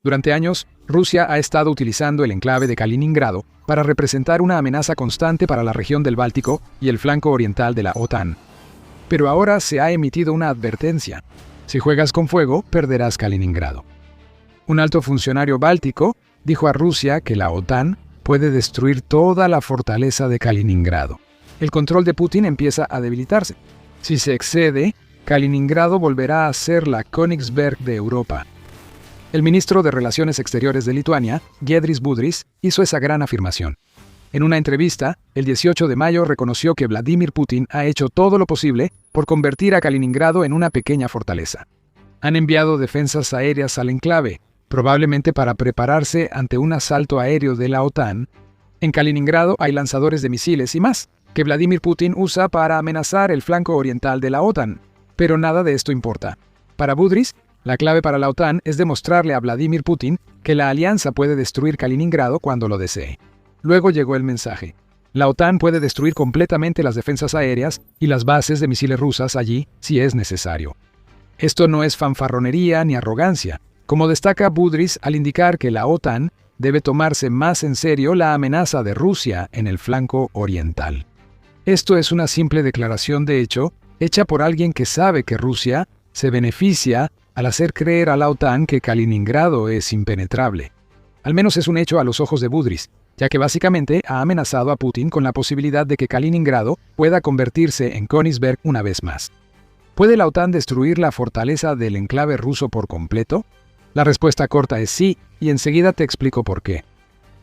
Durante años, Rusia ha estado utilizando el enclave de Kaliningrado para representar una amenaza constante para la región del Báltico y el flanco oriental de la OTAN. Pero ahora se ha emitido una advertencia. Si juegas con fuego, perderás Kaliningrado. Un alto funcionario báltico dijo a Rusia que la OTAN puede destruir toda la fortaleza de Kaliningrado. El control de Putin empieza a debilitarse. Si se excede, Kaliningrado volverá a ser la Königsberg de Europa. El ministro de Relaciones Exteriores de Lituania, Giedrius Budrys, hizo esa gran afirmación. En una entrevista, el 18 de mayo reconoció que Vladimir Putin ha hecho todo lo posible por convertir a Kaliningrado en una pequeña fortaleza. Han enviado defensas aéreas al enclave, probablemente para prepararse ante un asalto aéreo de la OTAN. En Kaliningrado hay lanzadores de misiles y más, que Vladimir Putin usa para amenazar el flanco oriental de la OTAN. Pero nada de esto importa. Para Budrys, la clave para la OTAN es demostrarle a Vladimir Putin que la alianza puede destruir Kaliningrado cuando lo desee. Luego llegó el mensaje. La OTAN puede destruir completamente las defensas aéreas y las bases de misiles rusas allí si es necesario. Esto no es fanfarronería ni arrogancia, como destaca Budrys al indicar que la OTAN debe tomarse más en serio la amenaza de Rusia en el flanco oriental. Esto es una simple declaración de hecho, hecha por alguien que sabe que Rusia se beneficia al hacer creer a la OTAN que Kaliningrado es impenetrable. Al menos es un hecho a los ojos de Budrys, ya que básicamente ha amenazado a Putin con la posibilidad de que Kaliningrado pueda convertirse en Königsberg una vez más. ¿Puede la OTAN destruir la fortaleza del enclave ruso por completo? La respuesta corta es sí, y enseguida te explico por qué.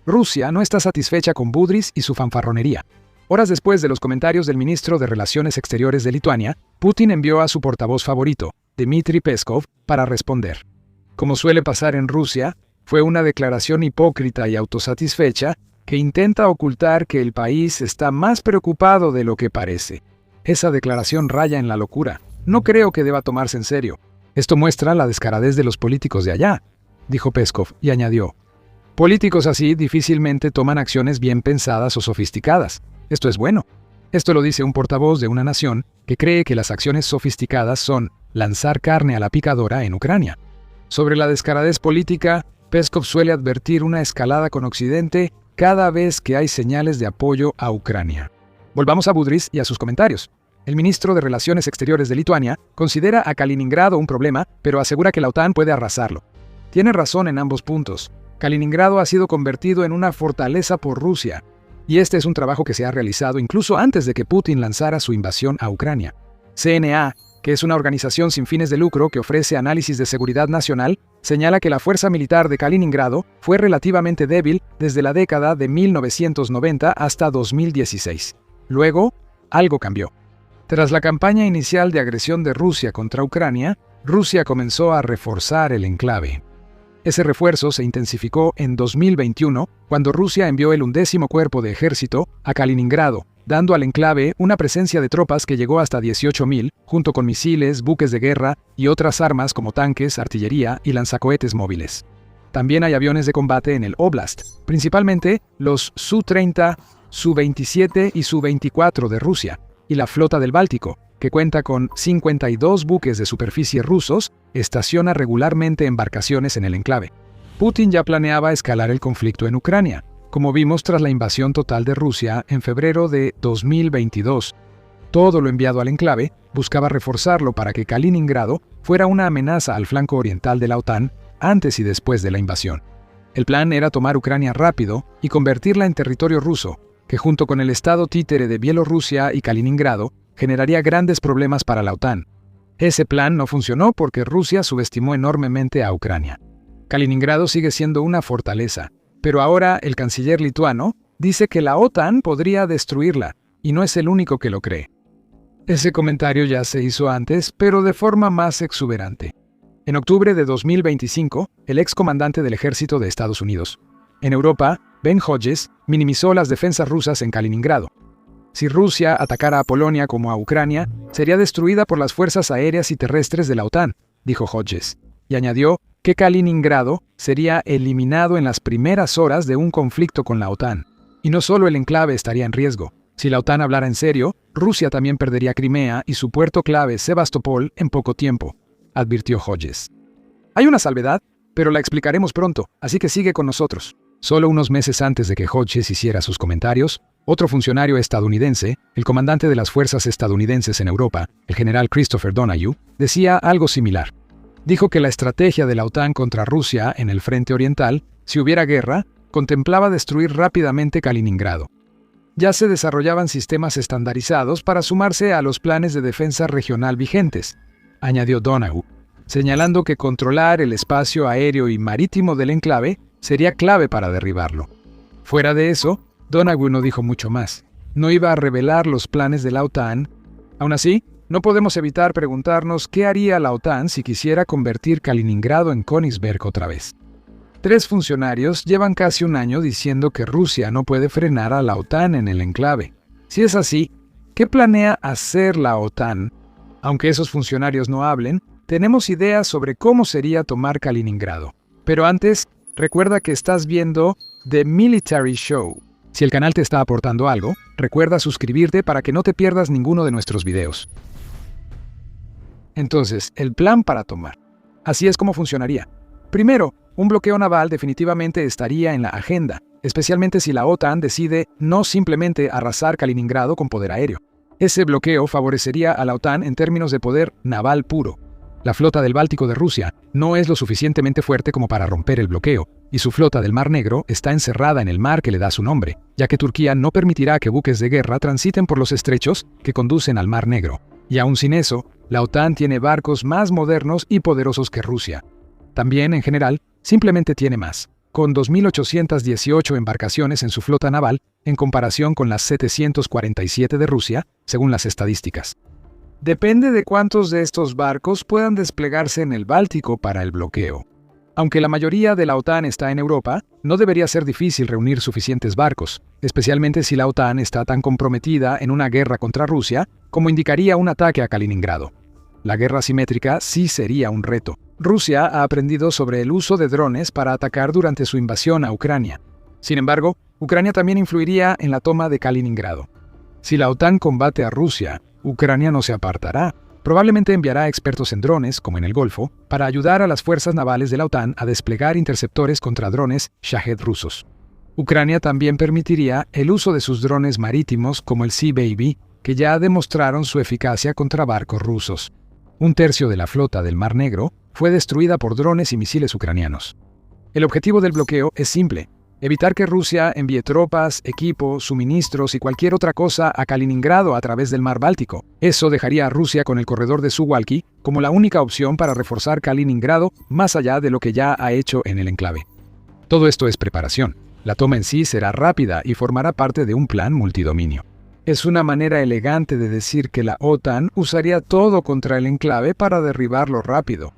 Rusia no está satisfecha con Budrys y su fanfarronería. Horas después de los comentarios del ministro de Relaciones Exteriores de Lituania, Putin envió a su portavoz favorito, Dmitry Peskov, para responder. Como suele pasar en Rusia, fue una declaración hipócrita y autosatisfecha que intenta ocultar que el país está más preocupado de lo que parece. Esa declaración raya en la locura. No creo que deba tomarse en serio. Esto muestra la descaradez de los políticos de allá, dijo Peskov, y añadió. Políticos así difícilmente toman acciones bien pensadas o sofisticadas. Esto es bueno. Esto lo dice un portavoz de una nación que cree que las acciones sofisticadas son lanzar carne a la picadora en Ucrania. Sobre la descaradez política, Peskov suele advertir una escalada con Occidente cada vez que hay señales de apoyo a Ucrania. Volvamos a Budrys y a sus comentarios. El ministro de Relaciones Exteriores de Lituania considera a Kaliningrado un problema, pero asegura que la OTAN puede arrasarlo. Tiene razón en ambos puntos. Kaliningrado ha sido convertido en una fortaleza por Rusia, y este es un trabajo que se ha realizado incluso antes de que Putin lanzara su invasión a Ucrania. CNA, que es una organización sin fines de lucro que ofrece análisis de seguridad nacional, señala que la fuerza militar de Kaliningrado fue relativamente débil desde la década de 1990 hasta 2016. Luego, algo cambió. Tras la campaña inicial de agresión de Rusia contra Ucrania, Rusia comenzó a reforzar el enclave. Ese refuerzo se intensificó en 2021, cuando Rusia envió el 11º Cuerpo de Ejército a Kaliningrado, dando al enclave una presencia de tropas que llegó hasta 18.000, junto con misiles, buques de guerra y otras armas como tanques, artillería y lanzacohetes móviles. También hay aviones de combate en el Oblast, principalmente los Su-30, Su-27 y Su-24 de Rusia, y la flota del Báltico, que cuenta con 52 buques de superficie rusos, estaciona regularmente embarcaciones en el enclave. Putin ya planeaba escalar el conflicto en Ucrania, como vimos tras la invasión total de Rusia en febrero de 2022. Todo lo enviado al enclave buscaba reforzarlo para que Kaliningrado fuera una amenaza al flanco oriental de la OTAN antes y después de la invasión. El plan era tomar Ucrania rápido y convertirla en territorio ruso, que junto con el estado títere de Bielorrusia y Kaliningrado, generaría grandes problemas para la OTAN. Ese plan no funcionó porque Rusia subestimó enormemente a Ucrania. Kaliningrado sigue siendo una fortaleza, pero ahora el canciller lituano dice que la OTAN podría destruirla, y no es el único que lo cree. Ese comentario ya se hizo antes, pero de forma más exuberante. En octubre de 2025, el excomandante del ejército de Estados Unidos. En Europa, Ben Hodges minimizó las defensas rusas en Kaliningrado. Si Rusia atacara a Polonia como a Ucrania, sería destruida por las fuerzas aéreas y terrestres de la OTAN, dijo Hodges, y añadió que Kaliningrado sería eliminado en las primeras horas de un conflicto con la OTAN. Y no solo el enclave estaría en riesgo. Si la OTAN hablara en serio, Rusia también perdería Crimea y su puerto clave Sebastopol en poco tiempo, advirtió Hodges. Hay una salvedad. pero la explicaremos pronto, así que sigue con nosotros. Solo unos meses antes de que Hodges hiciera sus comentarios, otro funcionario estadounidense, el comandante de las fuerzas estadounidenses en Europa, el general Christopher Donahue, decía algo similar. Dijo que la estrategia de la OTAN contra Rusia en el frente oriental, si hubiera guerra, contemplaba destruir rápidamente Kaliningrado. Ya se desarrollaban sistemas estandarizados para sumarse a los planes de defensa regional vigentes, añadió Donahue, señalando que controlar el espacio aéreo y marítimo del enclave sería clave para derribarlo. Fuera de eso, Donahue no dijo mucho más. No iba a revelar los planes de la OTAN. Aún así, no podemos evitar preguntarnos qué haría la OTAN si quisiera convertir Kaliningrado en Königsberg otra vez. 3 funcionarios llevan casi un año diciendo que Rusia no puede frenar a la OTAN en el enclave. Si es así, ¿qué planea hacer la OTAN? Aunque esos funcionarios no hablen, tenemos ideas sobre cómo sería tomar Kaliningrado. Pero antes, recuerda que estás viendo The Military Show. Si el canal te está aportando algo, recuerda suscribirte para que no te pierdas ninguno de nuestros videos. Entonces, el plan para tomar. Así es como funcionaría. Primero, un bloqueo naval definitivamente estaría en la agenda, especialmente si la OTAN decide no simplemente arrasar Kaliningrado con poder aéreo. Ese bloqueo favorecería a la OTAN en términos de poder naval puro. La flota del Báltico de Rusia no es lo suficientemente fuerte como para romper el bloqueo, y su flota del Mar Negro está encerrada en el mar que le da su nombre, ya que Turquía no permitirá que buques de guerra transiten por los estrechos que conducen al Mar Negro. Y aún sin eso, la OTAN tiene barcos más modernos y poderosos que Rusia. También, en general, simplemente tiene más, con 2.818 embarcaciones en su flota naval, en comparación con las 747 de Rusia, según las estadísticas. Depende de cuántos de estos barcos puedan desplegarse en el Báltico para el bloqueo. Aunque la mayoría de la OTAN está en Europa, no debería ser difícil reunir suficientes barcos, especialmente si la OTAN está tan comprometida en una guerra contra Rusia como indicaría un ataque a Kaliningrado. La guerra asimétrica sí sería un reto. Rusia ha aprendido sobre el uso de drones para atacar durante su invasión a Ucrania. Sin embargo, Ucrania también influiría en la toma de Kaliningrado. Si la OTAN combate a Rusia, Ucrania no se apartará. Probablemente enviará expertos en drones, como en el Golfo, para ayudar a las fuerzas navales de la OTAN a desplegar interceptores contra drones Shahed rusos. Ucrania también permitiría el uso de sus drones marítimos como el Sea Baby, que ya demostraron su eficacia contra barcos rusos. 1/3 de la flota del Mar Negro fue destruida por drones y misiles ucranianos. El objetivo del bloqueo es simple: evitar que Rusia envíe tropas, equipo, suministros y cualquier otra cosa a Kaliningrado a través del mar Báltico. Eso dejaría a Rusia con el corredor de Suwalki como la única opción para reforzar Kaliningrado más allá de lo que ya ha hecho en el enclave. Todo esto es preparación. La toma en sí será rápida y formará parte de un plan multidominio. Es una manera elegante de decir que la OTAN usaría todo contra el enclave para derribarlo rápido.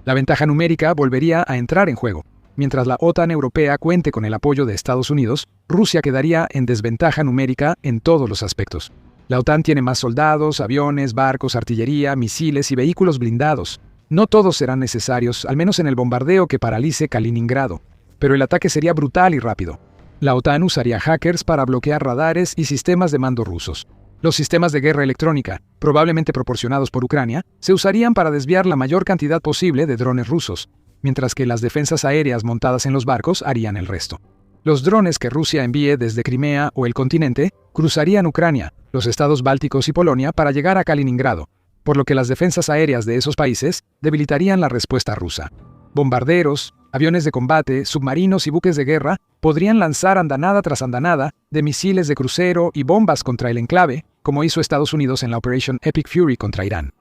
La ventaja numérica volvería a entrar en juego. Mientras la OTAN europea cuente con el apoyo de Estados Unidos, Rusia quedaría en desventaja numérica en todos los aspectos. La OTAN tiene más soldados, aviones, barcos, artillería, misiles y vehículos blindados. No todos serán necesarios, al menos en el bombardeo que paralice Kaliningrado, pero el ataque sería brutal y rápido. La OTAN usaría hackers para bloquear radares y sistemas de mando rusos. Los sistemas de guerra electrónica, probablemente proporcionados por Ucrania, se usarían para desviar la mayor cantidad posible de drones rusos, mientras que las defensas aéreas montadas en los barcos harían el resto. Los drones que Rusia envíe desde Crimea o el continente cruzarían Ucrania, los estados bálticos y Polonia para llegar a Kaliningrado, por lo que las defensas aéreas de esos países debilitarían la respuesta rusa. Bombarderos, aviones de combate, submarinos y buques de guerra podrían lanzar andanada tras andanada de misiles de crucero y bombas contra el enclave, como hizo Estados Unidos en la Operation Epic Fury contra Irán.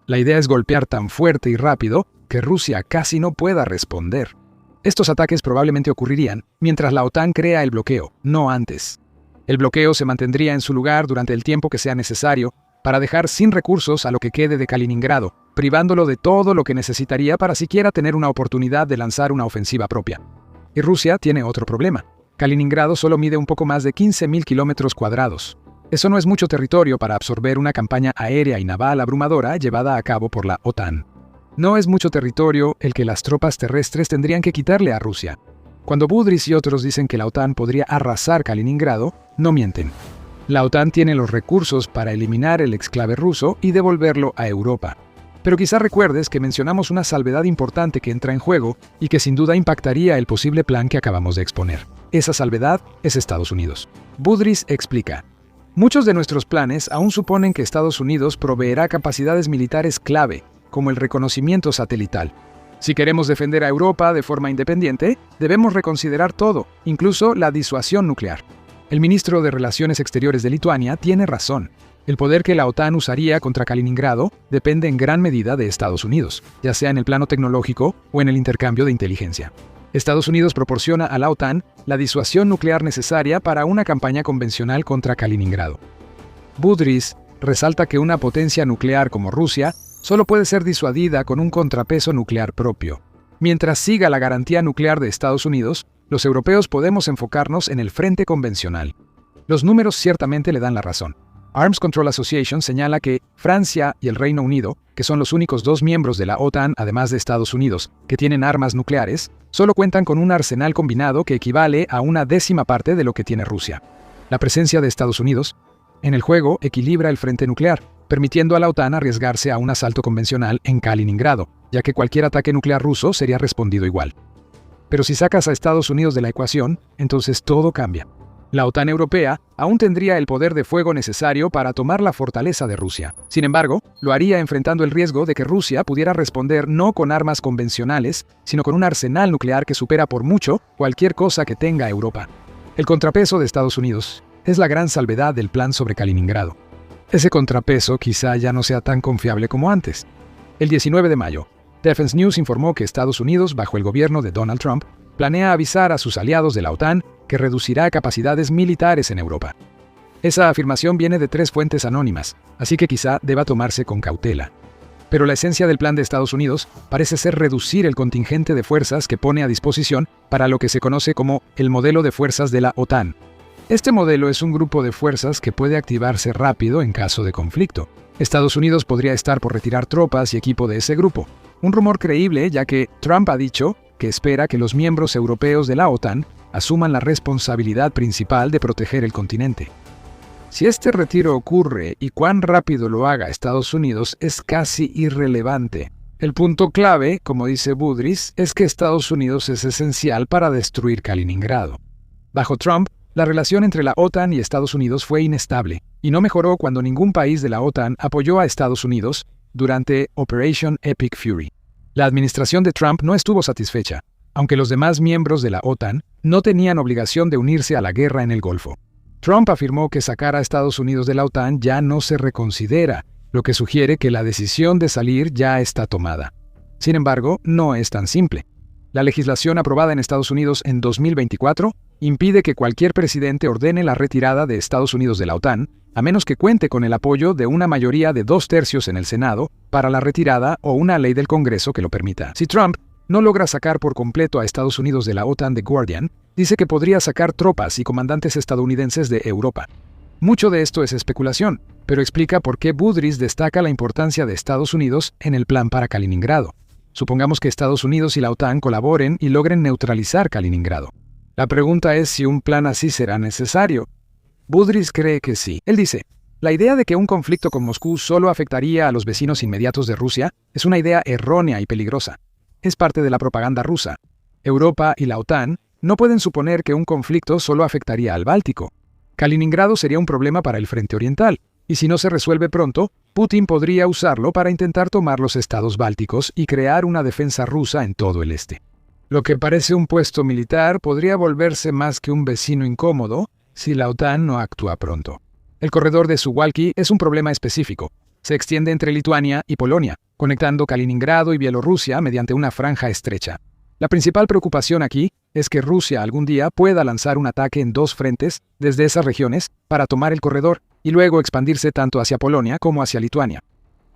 La idea es golpear tan fuerte y rápido que Rusia casi no pueda responder. Estos ataques probablemente ocurrirían mientras la OTAN crea el bloqueo, no antes. El bloqueo se mantendría en su lugar durante el tiempo que sea necesario para dejar sin recursos a lo que quede de Kaliningrado, privándolo de todo lo que necesitaría para siquiera tener una oportunidad de lanzar una ofensiva propia. Y Rusia tiene otro problema. Kaliningrado solo mide un poco más de 15.000 kilómetros cuadrados. Eso no es mucho territorio para absorber una campaña aérea y naval abrumadora llevada a cabo por la OTAN. No es mucho territorio el que las tropas terrestres tendrían que quitarle a Rusia. Cuando Budrys y otros dicen que la OTAN podría arrasar Kaliningrado, no mienten. La OTAN tiene los recursos para eliminar el exclave ruso y devolverlo a Europa. Pero quizá recuerdes que mencionamos una salvedad importante que entra en juego y que sin duda impactaría el posible plan que acabamos de exponer. Esa salvedad es Estados Unidos. Budrys explica: muchos de nuestros planes aún suponen que Estados Unidos proveerá capacidades militares clave, como el reconocimiento satelital. Si queremos defender a Europa de forma independiente, debemos reconsiderar todo, incluso la disuasión nuclear. El ministro de Relaciones Exteriores de Lituania tiene razón. El poder que la OTAN usaría contra Kaliningrado depende en gran medida de Estados Unidos, ya sea en el plano tecnológico o en el intercambio de inteligencia. Estados Unidos proporciona a la OTAN la disuasión nuclear necesaria para una campaña convencional contra Kaliningrado. Budrys resalta que una potencia nuclear como Rusia solo puede ser disuadida con un contrapeso nuclear propio. Mientras siga la garantía nuclear de Estados Unidos, los europeos podemos enfocarnos en el frente convencional. Los números ciertamente le dan la razón. Arms Control Association señala que Francia y el Reino Unido, que son los únicos dos miembros de la OTAN, además de Estados Unidos, que tienen armas nucleares, solo cuentan con un arsenal combinado que equivale a una décima parte de lo que tiene Rusia. La presencia de Estados Unidos en el juego equilibra el frente nuclear, permitiendo a la OTAN arriesgarse a un asalto convencional en Kaliningrado, ya que cualquier ataque nuclear ruso sería respondido igual. Pero si sacas a Estados Unidos de la ecuación, entonces todo cambia. La OTAN europea aún tendría el poder de fuego necesario para tomar la fortaleza de Rusia. Sin embargo, lo haría enfrentando el riesgo de que Rusia pudiera responder no con armas convencionales, sino con un arsenal nuclear que supera por mucho cualquier cosa que tenga Europa. El contrapeso de Estados Unidos es la gran salvedad del plan sobre Kaliningrado. Ese contrapeso quizá ya no sea tan confiable como antes. El 19 de mayo, Defense News informó que Estados Unidos, bajo el gobierno de Donald Trump, planea avisar a sus aliados de la OTAN que reducirá capacidades militares en Europa. Esa afirmación viene de 3 fuentes anónimas, así que quizá deba tomarse con cautela. Pero la esencia del plan de Estados Unidos parece ser reducir el contingente de fuerzas que pone a disposición para lo que se conoce como el modelo de fuerzas de la OTAN. Este modelo es un grupo de fuerzas que puede activarse rápido en caso de conflicto. Estados Unidos podría estar por retirar tropas y equipo de ese grupo. Un rumor creíble, ya que Trump ha dicho que espera que los miembros europeos de la OTAN asuman la responsabilidad principal de proteger el continente. Si este retiro ocurre y cuán rápido lo haga Estados Unidos es casi irrelevante. El punto clave, como dice Budrys, es que Estados Unidos es esencial para destruir Kaliningrado. Bajo Trump, la relación entre la OTAN y Estados Unidos fue inestable, y no mejoró cuando ningún país de la OTAN apoyó a Estados Unidos durante Operation Epic Fury. La administración de Trump no estuvo satisfecha, aunque los demás miembros de la OTAN no tenían obligación de unirse a la guerra en el Golfo. Trump afirmó que sacar a Estados Unidos de la OTAN ya no se reconsidera, lo que sugiere que la decisión de salir ya está tomada. Sin embargo, no es tan simple. La legislación aprobada en Estados Unidos en 2024 impide que cualquier presidente ordene la retirada de Estados Unidos de la OTAN, a menos que cuente con el apoyo de una mayoría de 2/3 en el Senado para la retirada o una ley del Congreso que lo permita. Si Trump no logra sacar por completo a Estados Unidos de la OTAN, The Guardian dice que podría sacar tropas y comandantes estadounidenses de Europa. Mucho de esto es especulación, pero explica por qué Budrys destaca la importancia de Estados Unidos en el plan para Kaliningrado. Supongamos que Estados Unidos y la OTAN colaboren y logren neutralizar Kaliningrado. La pregunta es si un plan así será necesario. Budrys cree que sí. Él dice: la idea de que un conflicto con Moscú solo afectaría a los vecinos inmediatos de Rusia es una idea errónea y peligrosa. Es parte de la propaganda rusa. Europa y la OTAN no pueden suponer que un conflicto solo afectaría al Báltico. Kaliningrado sería un problema para el frente oriental, y si no se resuelve pronto, Putin podría usarlo para intentar tomar los estados bálticos y crear una defensa rusa en todo el este. Lo que parece un puesto militar podría volverse más que un vecino incómodo si la OTAN no actúa pronto. El corredor de Suwalki es un problema específico. Se extiende entre Lituania y Polonia, conectando Kaliningrado y Bielorrusia mediante una franja estrecha. La principal preocupación aquí es que Rusia algún día pueda lanzar un ataque en 2 frentes desde esas regiones para tomar el corredor y luego expandirse tanto hacia Polonia como hacia Lituania.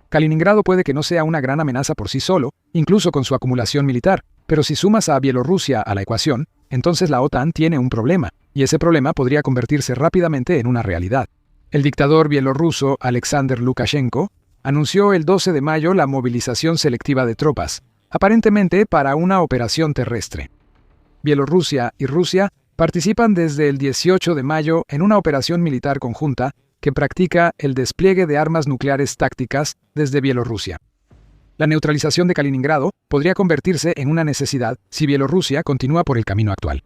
Kaliningrado puede que no sea una gran amenaza por sí solo, incluso con su acumulación militar, pero si sumas a Bielorrusia a la ecuación, entonces la OTAN tiene un problema, y ese problema podría convertirse rápidamente en una realidad. El dictador bielorruso Alexander Lukashenko anunció el 12 de mayo la movilización selectiva de tropas, aparentemente para una operación terrestre. Bielorrusia y Rusia participan desde el 18 de mayo en una operación militar conjunta que practica el despliegue de armas nucleares tácticas desde Bielorrusia. La neutralización de Kaliningrado podría convertirse en una necesidad si Bielorrusia continúa por el camino actual.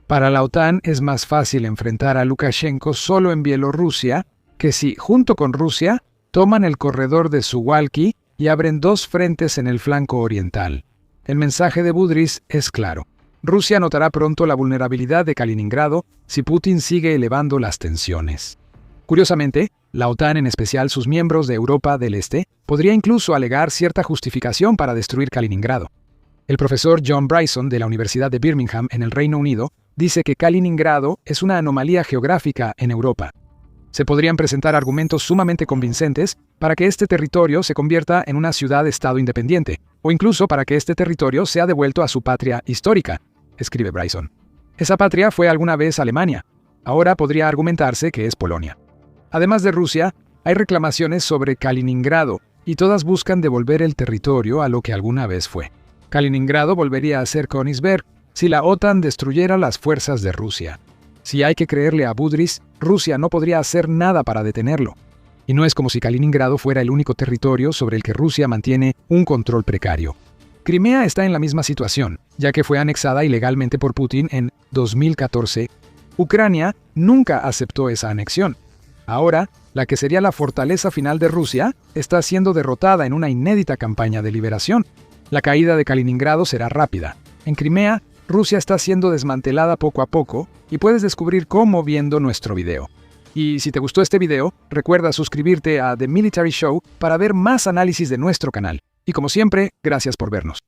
Para la OTAN es más fácil enfrentar a Lukashenko solo en Bielorrusia que si, junto con Rusia, toman el corredor de Suwalki y abren dos frentes en el flanco oriental. El mensaje de Budrys es claro. Rusia notará pronto la vulnerabilidad de Kaliningrado si Putin sigue elevando las tensiones. Curiosamente, la OTAN, en especial sus miembros de Europa del Este, podría incluso alegar cierta justificación para destruir Kaliningrado. El profesor John Bryson de la Universidad de Birmingham en el Reino Unido dice que Kaliningrado es una anomalía geográfica en Europa. Se podrían presentar argumentos sumamente convincentes para que este territorio se convierta en una ciudad-estado independiente, o incluso para que este territorio sea devuelto a su patria histórica, escribe Bryson. Esa patria fue alguna vez Alemania. Ahora podría argumentarse que es Polonia. Además de Rusia, hay reclamaciones sobre Kaliningrado, y todas buscan devolver el territorio a lo que alguna vez fue. Kaliningrado volvería a ser Königsberg si la OTAN destruyera las fuerzas de Rusia. Si hay que creerle a Budrys, Rusia no podría hacer nada para detenerlo. Y no es como si Kaliningrado fuera el único territorio sobre el que Rusia mantiene un control precario. Crimea está en la misma situación, ya que fue anexada ilegalmente por Putin en 2014. Ucrania nunca aceptó esa anexión. Ahora, la que sería la fortaleza final de Rusia está siendo derrotada en una inédita campaña de liberación. La caída de Kaliningrado será rápida. En Crimea, Rusia está siendo desmantelada poco a poco y puedes descubrir cómo viendo nuestro video. Y si te gustó este video, recuerda suscribirte a The Military Show para ver más análisis de nuestro canal. Y como siempre, gracias por vernos.